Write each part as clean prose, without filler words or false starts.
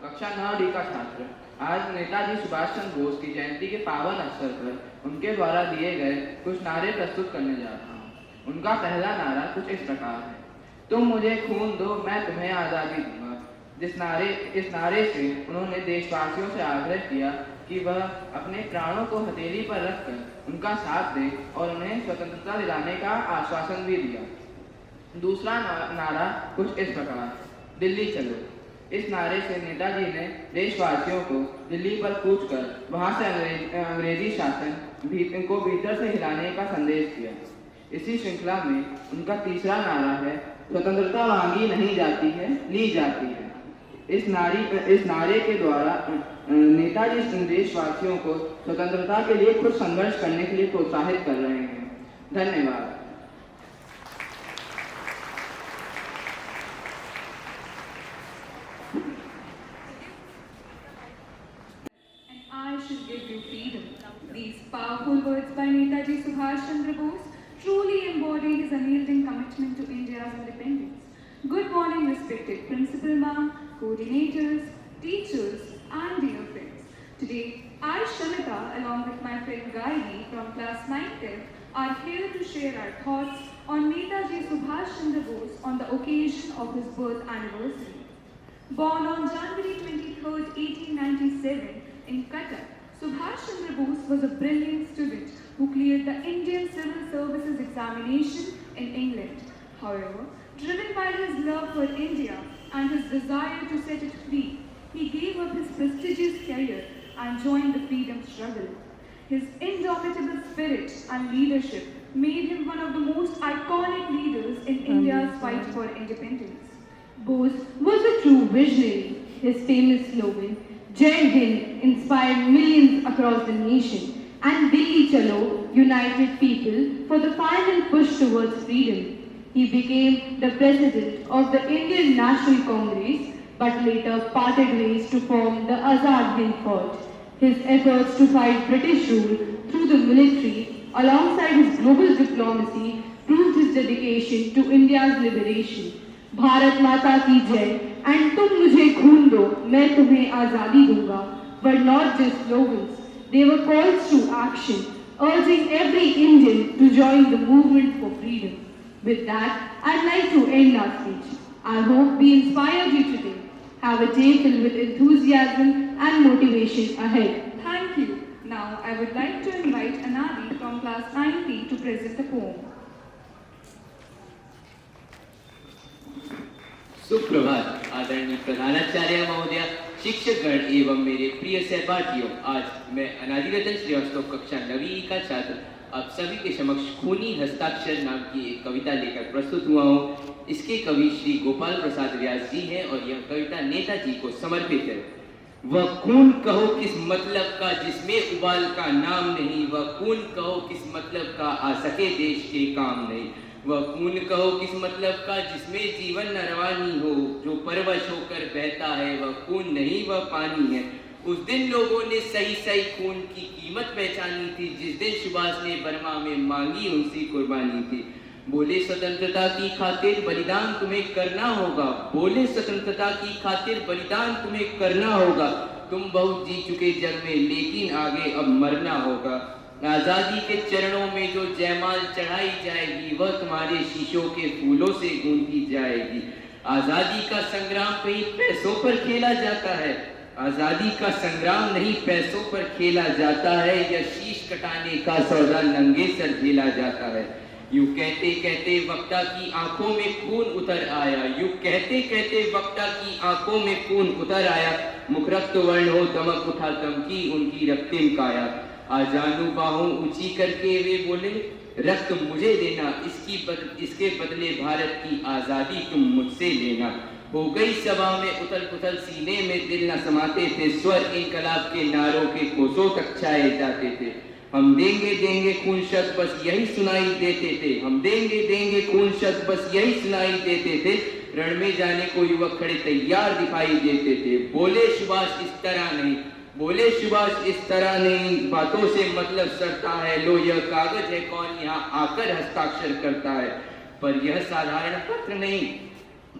कक्षा 9D का छात्र आज नेताजी सुभाष चंद्र बोस की जयंती के पावन अवसर पर उनके द्वारा दिए गए कुछ नारे प्रस्तुत करने जा रहा हूँ। उनका पहला नारा कुछ इस प्रकार है, तुम मुझे खून दो मैं तुम्हें आज़ादी दूंगा। इस नारे से उन्होंने देशवासियों से आग्रह किया कि वह अपने प्राणों को हथेली पर रखकर उनका साथ दे और उन्हें स्वतंत्रता दिलाने का आश्वासन भी दिया। दूसरा नारा कुछ इस प्रकार, दिल्ली चलो। इस नारे से नेताजी ने देशवासियों को दिल्ली पर कूचकर वहां से अंग्रेजी शासन को भीतर से हिलाने का संदेश दिया। इसी श्रृंखला में उनका तीसरा नारा है, स्वतंत्रता मांगी नहीं जाती है, ली जाती है। इस नारे के द्वारा नेताजी देशवासियों को स्वतंत्रता के लिए खुद संघर्ष करने के लिए प्रोत्साहित कर रहे हैं। धन्यवाद। Should give you freedom. These powerful words by Netaji Subhash Chandra Bose truly embody his unyielding commitment to India's independence. Good morning, respected Principal Ma'am, coordinators, teachers, and dear friends. Today, I, Shamita, along with my friend Gaili from class 9th, are here to share our thoughts on Netaji Subhash Chandra Bose on the occasion of his birth anniversary. Born on January 23rd, 1897, in Qatar, Subhash Chandra Bose was a brilliant student who cleared the Indian Civil Services examination in England. However, driven by his love for India and his desire to set it free, he gave up his prestigious career and joined the freedom struggle. His indomitable spirit and leadership made him one of the most iconic leaders in India's fight for independence. Bose was a true visionary. His famous slogan, Jai Hind, inspired millions across the nation, and Dilli Chalo united people for the final push towards freedom. He became the president of the Indian National Congress, but later parted ways to form the Azad Hind Fauj. His efforts to fight British rule through the military, alongside his global diplomacy, proved his dedication to India's liberation. Bharat माता की जय and तुम मुझे खून दो मैं तुम्हें आजादी दूंगा were not just slogans, they were calls to action, urging every Indian to join the movement for freedom. With that, I'd like to end our speech. I hope we inspired you today. Have a day filled with enthusiasm and motivation ahead. Thank you. Now, I would like to invite Anadi from class 9B to present a poem. सुप्रभात आदरणीय प्रधानाचार्य महोदय, शिक्षकगण एवं मेरे प्रिय सहपाठियों। आज मैं अनादि रतन श्रीवास्तव कक्षा 9वीं का छात्र आप सभी के समक्ष खूनी हस्ताक्षर नाम की एक कविता लेकर प्रस्तुत हुआ हूँ। इसके कवि श्री गोपाल प्रसाद व्यास जी हैं और यह कविता नेताजी को समर्पित है। वह खून कहो किस मतलब का जिसमें उबाल का नाम नहीं, वह खून कहो किस मतलब का आ सके देश के काम नहीं, वह खून कहो किस मतलब का जिसमें जीवन न रवानी हो, जो परवश होकर बहता है वह खून नहीं वह पानी है। उस दिन लोगों ने सही सही खून की कीमत पहचानी थी, जिस दिन सुभाष ने बर्मा में मांगी उनसी कुर्बानी थी। बोले स्वतंत्रता की खातिर बलिदान तुम्हें करना होगा, बोले स्वतंत्रता की खातिर बलिदान तुम्हें करना होगा। तुम बहुत जी चुके जग में लेकिन आगे अब मरना होगा। आजादी के चरणों में जो जयमाल चढ़ाई जाएगी वह तुम्हारे शीशों के फूलों से गूंथी जाएगी। आजादी का संग्राम कहीं पैसों पर खेला जाता है, आजादी का संग्राम नहीं पैसों पर खेला जाता है, या शीश कटाने का सौदा नंगे सर झेला जाता है। यूं कहते कहते वक्ता की आंखों में खून उतर आया, यूं कहते कहते वक्ता की आंखों में खून उतर आया। मुख रक्त वर्ण हो दमक उठा दमकी उनकी रक्तिम काया। आजानू बाहों ऊंची करके वे बोले रक्त मुझे देना, इसके बदले भारत की आजादी तुम मुझसे लेना। हो गई सभा में उथल पुथल, सीने में दिल न समाते थे, स्वर इनकलाब के नारों के कोसों तक छाए जाते थे। हम देंगे देंगे खून शब्द बस यही सुनाई देते थे, हम देंगे देंगे खून शब्द बस यही सुनाई देते थे। रण में जाने को युवक खड़े तैयार दिखाई देते थे। बोले सुभाष इस तरह नहीं, बोले सुभाष इस तरह नहीं, बातों से मतलब सरता है। लो यह कागज है, कौन यहाँ आकर हस्ताक्षर करता है। पर यह साधारण पत्र नहीं,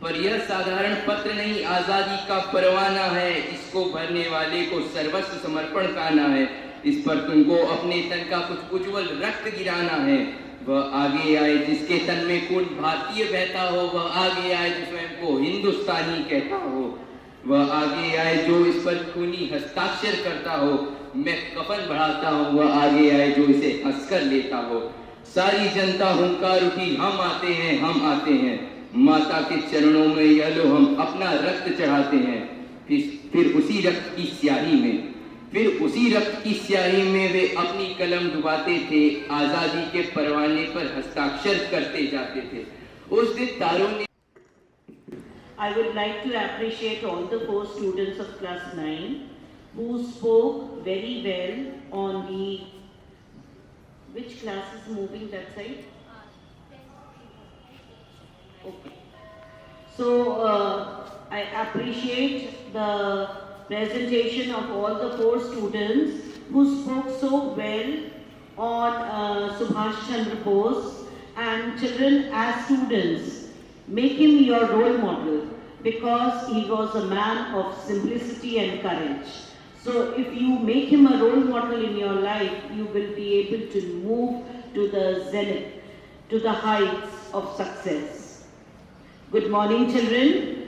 पर यह साधारण पत्र नहीं, आजादी का परवाना है। इसको भरने वाले को सर्वस्व समर्पण करना है। इस पर तुमको अपने तन का कुछ उज्जवल रक्त गिराना है। वह आगे आए जिसके तन में खून भारतीय बहता हो, वह आगे आए जो स्वयं को हिंदुस्तानी कहता हो, वह आगे आए जो इस पर खूनी हस्ताक्षर करता हो। मैं कफन बढ़ाता हूँ, वह आगे आए जो इसे हंसकर लेता हो। सारी जनता हुंकार उठी, हम आते हैं, हम आते हैं। माता के चरणों में यह लो हम अपना रक्त चढ़ाते हैं। फिर उसी रक्त की स्याही में, फिर उसी रक्त की स्याही में वे अपनी कलम डुबाते थे, आजादी के परवाने पर हस्ताक्षर करते जाते थे। उस दिन तारों ने I would like to appreciate all the 4 students of class 9 who spoke very well on the, which class is moving that side? Okay. So I appreciate the presentation of all the 4 students who spoke so well on Subhash Chandra Bose. And children, as students, make him your role model because he was a man of simplicity and courage. So if you make him a role model in your life, you will be able to move to the zenith, to the heights of success. Good morning, children.